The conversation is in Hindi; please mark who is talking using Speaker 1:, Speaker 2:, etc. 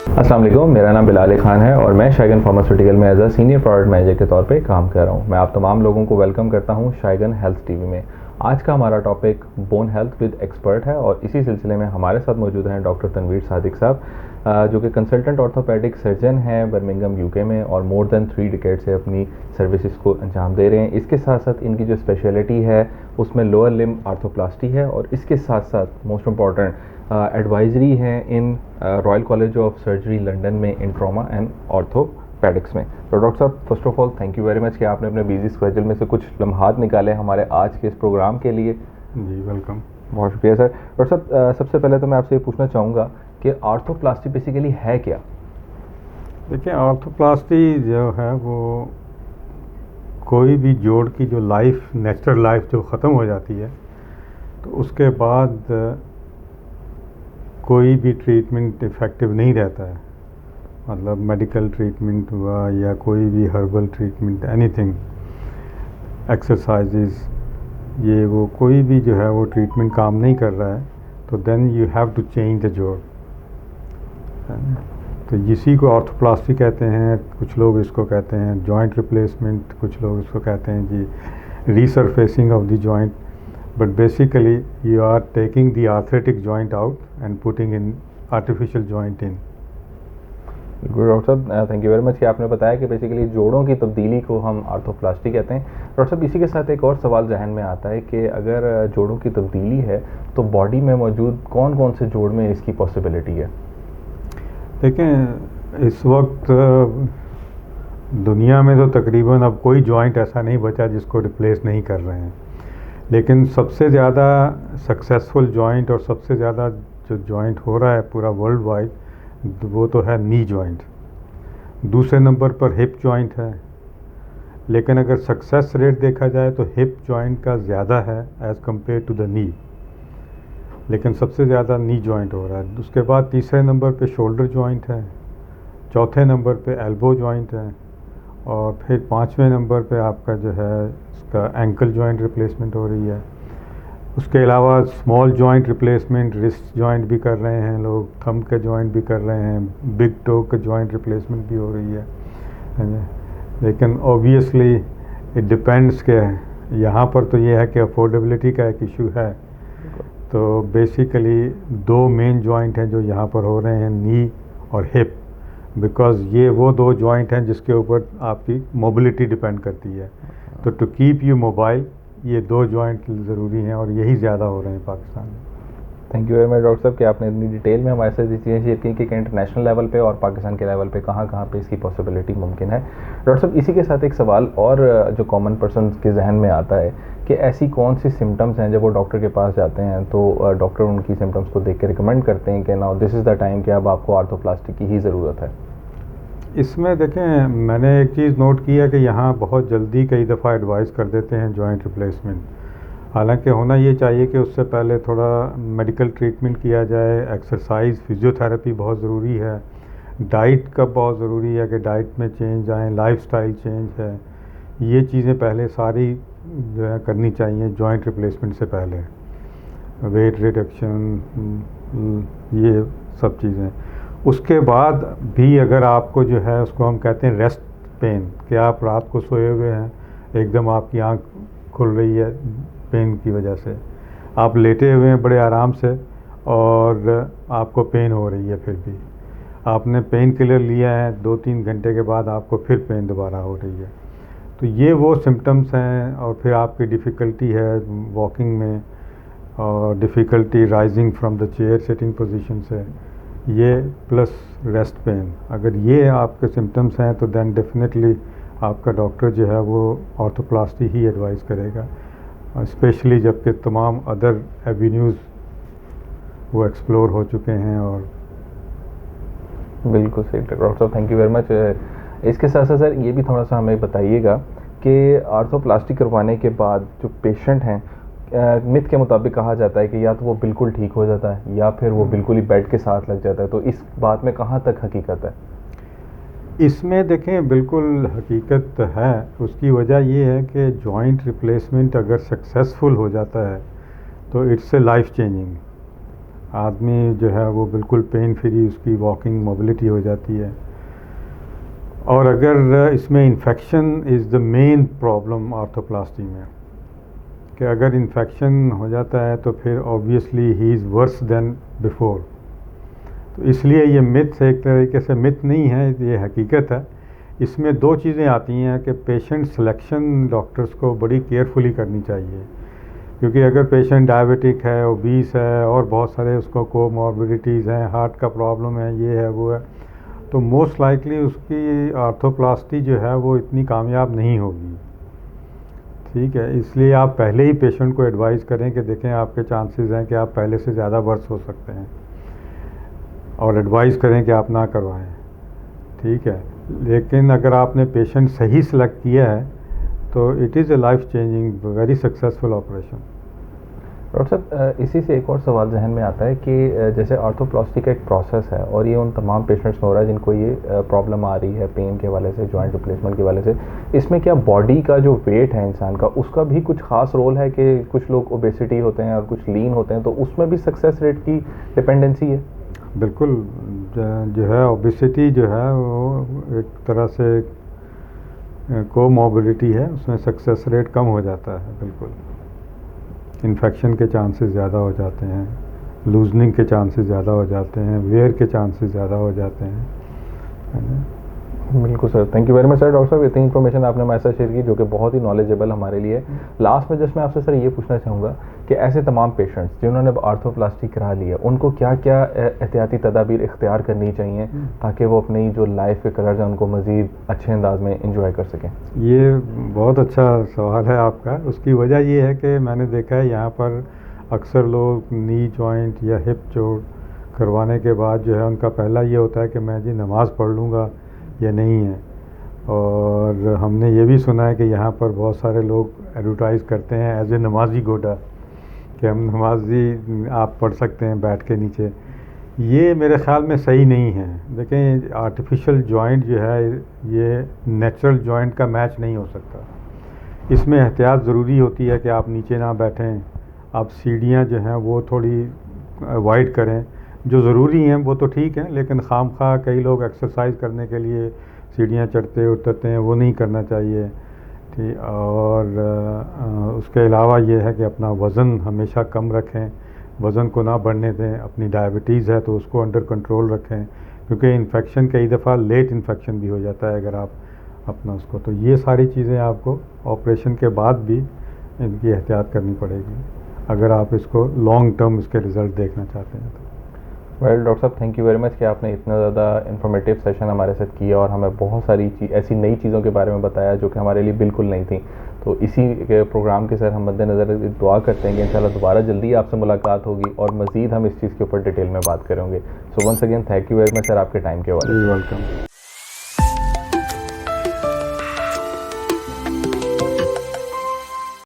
Speaker 1: अस्सलाम वालेकुम, मेरा नाम बिलाल खान है और मैं शाइगन फार्मास्यूटिकल में as a senior product manager के तौर पे काम कर रहा हूँ। मैं आप तमाम लोगों को वेलकम करता हूँ शाइगन हेल्थ टीवी में। आज का हमारा topic bone health with expert है और इसी सिलसिले में हमारे साथ मौजूद हैं डॉक्टर तनवीर सादिक साहब, जो कि कंसल्टेंट ऑर्थोपेडिक सर्जन हैं बर्मिंघम यूके में और मोर देन 3 डिकेड से अपनी सर्विसेज को अंजाम दे रहे हैं। इसके साथ साथ इनकी जो स्पेशलिटी है उसमें लोअर लिम्ब आर्थोप्लास्टी है और इसके साथ साथ मोस्ट इम्पॉर्टेंट एडवाइजरी हैं in Royal College of Surgery London में इन ट्रॉमा एंड ऑर्थोपेडिक्स में। तो डॉक्टर साहब, first of all thank you very much कि आपने अपने बिजी स्केड्यूल में से कुछ लम्हात निकाले हमारे आज के इस प्रोग्राम के लिए।
Speaker 2: जी वेलकम।
Speaker 1: बहुत शुक्रिया सर। डॉक्टर साहब, सबसे पहले तो मैं आपसे ये पूछना चाहूँगा कि आर्थोप्लास्टी बेसिकली है क्या?
Speaker 2: देखिए, आर्थोप्लास्टी जो है वो कोई भी जोड़ की जो लाइफ, नेचुरल लाइफ जो ख़त्म हो जाती है तो उसके बाद कोई भी ट्रीटमेंट इफ़ेक्टिव नहीं रहता है। मतलब मेडिकल ट्रीटमेंट हुआ या कोई भी हर्बल ट्रीटमेंट, एनीथिंग, एक्सरसाइजेस, ये वो कोई भी जो है वो ट्रीटमेंट काम नहीं कर रहा है तो then you have to change the जोड़। तो इसी को ऑर्थोप्लास्टी कहते हैं। कुछ लोग इसको कहते हैं जॉइंट रिप्लेसमेंट, कुछ लोग इसको कहते हैं जी resurfacing of the joint. But basically you are taking the arthritic joint out and putting in artificial joint in.
Speaker 1: Good doctor साहब, थैंक यू वेरी मच कि आपने बताया कि बेसिकली जोड़ों की तब्दीली को हम आर्थोप्लास्टी कहते हैं। डॉक्टर साहब, इसी के साथ एक और सवाल जहन में आता है कि अगर जोड़ों की तब्दीली है तो बॉडी में मौजूद कौन कौन से जोड़ में इसकी पॉसिबिलिटी है?
Speaker 2: देखें, इस वक्त दुनिया में तो तकरीबन अब कोई जॉइंट ऐसा नहीं बचा जिसको रिप्लेस नहीं कर रहे हैं, लेकिन सबसे ज़्यादा सक्सेसफुल जॉइंट और सबसे ज़्यादा जो जॉइंट हो रहा है पूरा वर्ल्ड वाइड वो तो है नी जॉइंट। दूसरे नंबर पर हिप जॉइंट है, लेकिन अगर सक्सेस रेट देखा जाए तो हिप जॉइंट का ज़्यादा है as compare to the knee, लेकिन सबसे ज़्यादा नी जॉइंट हो रहा है। उसके बाद तीसरे नंबर पे शोल्डर जॉइंट है, चौथे नंबर पे एल्बो जॉइंट है और फिर पाँचवें नंबर पे आपका जो है इसका एंकल जॉइंट रिप्लेसमेंट हो रही है। उसके अलावा small joint replacement, wrist joint भी कर रहे हैं लोग, थंब के जॉइंट भी कर रहे हैं, बिग टो के जॉइंट रिप्लेसमेंट भी हो रही है। लेकिन ऑब्वियसली इट डिपेंड्स के यहाँ पर तो ये है कि अफोर्डेबिलिटी का एक इशू है। तो बेसिकली दो मेन जॉइंट हैं जो यहाँ पर हो रहे हैं, नी और हिप, बिकॉज़ ये वो दो जॉइंट हैं जिसके ऊपर आपकी मोबिलिटी डिपेंड करती है। तो टू कीप यू मोबाइल ये दो जॉइंट ज़रूरी हैं और यही ज़्यादा हो रहे हैं पाकिस्तान में।
Speaker 1: Thank you very much doctor साहब कि आपने इतनी डिटेल में हमारे साथ ये चीज़ें शेयर की कि इंटरनेशनल लेवल पे और पाकिस्तान के लेवल पे कहाँ कहाँ पे इसकी पॉसिबिलिटी मुमकिन है। डॉक्टर साहब, इसी के साथ एक सवाल और जो कॉमन पर्सन के जहन में आता है कि ऐसी कौन सी सिम्टम्स हैं जब वो डॉक्टर के पास जाते हैं तो डॉक्टर उनकी सिम्टम्स को देख के रिकमेंड करते हैं कि now this is the time कि अब आपको आर्थोप्लास्टी की ही ज़रूरत है?
Speaker 2: इसमें देखें, मैंने एक चीज़ नोट की है कि यहाँ बहुत जल्दी कई दफ़ा एडवाइस कर देते हैं जॉइंट रिप्लेसमेंट। हालांकि होना ये चाहिए कि उससे पहले थोड़ा मेडिकल ट्रीटमेंट किया जाए, एक्सरसाइज, फिजियोथेरेपी बहुत ज़रूरी है, डाइट का बहुत ज़रूरी है कि डाइट में चेंज आए, लाइफस्टाइल चेंज है, ये चीज़ें पहले सारी जो है करनी चाहिए जॉइंट रिप्लेसमेंट से पहले। वेट रिडक्शन, ये सब चीज़ें। उसके बाद भी अगर आपको जो है उसको हम कहते हैं रेस्ट पेन, कि आप रात को सोए हुए हैं, एकदम आपकी आँख खुल रही है पेन की वजह से, आप लेटे हुए हैं बड़े आराम से और आपको पेन हो रही है, फिर भी आपने पेन किलर लिया है, 2-3 घंटे के बाद आपको फिर पेन दोबारा हो रही है। तो ये वो सिम्टम्स हैं। और फिर आपकी डिफ़िकल्टी है वॉकिंग में और difficulty rising from the chair sitting position से, ये प्लस रेस्ट पेन, अगर ये आपके सिम्टम्स हैं तो देन डेफिनेटली आपका डॉक्टर जो है वो ऑर्थोप्लास्टी ही एडवाइस करेगा, स्पेशली जबकि तमाम अदर एवेन्यूज़ वो एक्सप्लोर हो चुके हैं। और
Speaker 1: बिल्कुल सही डॉक्टर साहब, थैंक यू वेरी मच। इसके साथ साथ सर ये भी थोड़ा सा हमें बताइएगा कि आर्थोप्लास्टी करवाने के बाद जो पेशेंट हैं, मिथ के मुताबिक कहा जाता है कि या तो वो बिल्कुल ठीक हो जाता है या फिर वो बिल्कुल ही बेड के साथ लग जाता है, तो इस बात में कहाँ तक हकीकत है?
Speaker 2: इसमें देखें, बिल्कुल हकीकत है। उसकी वजह ये है कि जॉइंट रिप्लेसमेंट अगर सक्सेसफुल हो जाता है तो इट्स ए लाइफ चेंजिंग। आदमी जो है वो बिल्कुल पेन फ्री, उसकी वॉकिंग मोबिलिटी हो जाती है। और अगर इसमें infection is the main problem arthroplasty में, कि अगर इन्फेक्शन हो जाता है तो फिर obviously he is worse than before. तो इसलिए ये मिथ एक तरीके से मिथ नहीं है, ये हकीकत है। इसमें दो चीज़ें आती हैं कि पेशेंट सिलेक्शन डॉक्टर्स को बड़ी केयरफुली करनी चाहिए, क्योंकि अगर पेशेंट डायबिटिक है, ओबीस है और बहुत सारे उसको कोमॉर्बिडिटीज़ हैं, हार्ट का प्रॉब्लम है, ये है वो है, तो मोस्ट लाइकली उसकी आर्थोप्लास्टी जो है वो इतनी कामयाब नहीं होगी। ठीक है, इसलिए आप पहले ही पेशेंट को एडवाइस करें कि देखें आपके चांसेस हैं कि आप पहले से ज़्यादा वर्स हो सकते हैं, और एडवाइस करें कि आप ना करवाएं। ठीक है, लेकिन अगर आपने पेशेंट सही सेलेक्ट किया है तो it is a life changing very successful operation.
Speaker 1: Doctor साहब, इसी से एक और सवाल जहन में आता है कि जैसे आर्थोप्लास्टी का एक प्रोसेस है और ये उन तमाम पेशेंट्स में हो रहा है जिनको ये प्रॉब्लम आ रही है पेन के वाले से, जॉइंट रिप्लेसमेंट के वाले से, इसमें क्या बॉडी का जो वेट है इंसान का, उसका भी कुछ खास रोल है कि कुछ लोग ओबेसिटी होते हैं और कुछ लीन होते हैं, तो उसमें भी सक्सेस रेट की डिपेंडेंसी है?
Speaker 2: बिल्कुल, जो है ओबेसिटी जो है वो एक तरह से कोमॉर्बिडिटी है, उसमें सक्सेस रेट कम हो जाता है। बिल्कुल, इन्फेक्शन के चांसेस ज़्यादा हो जाते हैं, लूजनिंग के चांसेस ज़्यादा हो जाते हैं, वेयर के चांसेस ज़्यादा हो जाते हैं, है ना।
Speaker 1: बिल्कुल sir, thank you very much sir. Doctor साहब, इतनी इन्फॉर्मेशन आपने हमारे साथ शेयर की जो कि बहुत ही नॉलेजेबल हमारे लिए। लास्ट में जस्ट मैं आपसे सर ये पूछना चाहूँगा कि ऐसे तमाम पेशेंट्स जिन्होंने आर्थोप्लास्टी करा ली है, उनको क्या क्या एहतियाती तदाबीर इख्तियार करनी चाहिए ताकि वो अपनी जो लाइफ के कलर्स हैं उनको मज़ीद अच्छे अंदाज में इंजॉय कर सकें?
Speaker 2: ये बहुत अच्छा सवाल है आपका। उसकी वजह ये है कि मैंने देखा है यहाँ पर अक्सर लोग नी जॉइंट या हिप जोड़ करवाने के बाद जो है उनका पहला ये होता है कि मैं जी नमाज़ पढ़ लूँगा या नहीं है। और हमने ये भी सुना है कि यहाँ पर बहुत सारे लोग एडवर्टाइज़ करते हैं एज ए नमाजी गोडा, कि हम नमाजी आप पढ़ सकते हैं बैठ के नीचे। ये मेरे ख़्याल में सही नहीं है। देखें, आर्टिफिशियल जॉइंट जो है ये नेचुरल जॉइंट का मैच नहीं हो सकता। इसमें एहतियात ज़रूरी होती है कि आप नीचे ना बैठें, आप सीढ़ियाँ जो हैं वो थोड़ी अवॉइड करें। जो ज़रूरी हैं वो तो ठीक है, लेकिन खामखा कई लोग एक्सरसाइज करने के लिए सीढ़ियाँ चढ़ते उतरते हैं, वो नहीं करना चाहिए। ठीक, और उसके अलावा ये है कि अपना वज़न हमेशा कम रखें, वज़न को ना बढ़ने दें। अपनी डायबिटीज़ है तो उसको अंडर कंट्रोल रखें, क्योंकि इन्फेक्शन कई दफ़ा लेट इन्फेक्शन भी हो जाता है अगर आप अपना उसको। तो ये सारी चीज़ें आपको ऑपरेशन के बाद भी इनकी एहतियात करनी पड़ेगी अगर आप इसको लॉन्ग टर्म इसके रिज़ल्ट देखना चाहते हैं तो।
Speaker 1: वेल डॉक्टर साहब, थैंक यू वेरी मच कि आपने इतना ज़्यादा इन्फॉर्मेटिव सेशन हमारे साथ किया और हमें बहुत सारी ऐसी नई चीज़ों के बारे में बताया जो कि हमारे लिए बिल्कुल नहीं थी। तो इसी के प्रोग्राम के सर हम मद्देनज़र दुआ करते हैं कि इंशाल्लाह दोबारा जल्दी आपसे मुलाकात होगी और मज़ीद हम इस चीज़ के ऊपर डिटेल में बात करेंगे। So once again thank you very much sir आपके टाइम के वाले।
Speaker 2: वेलकम।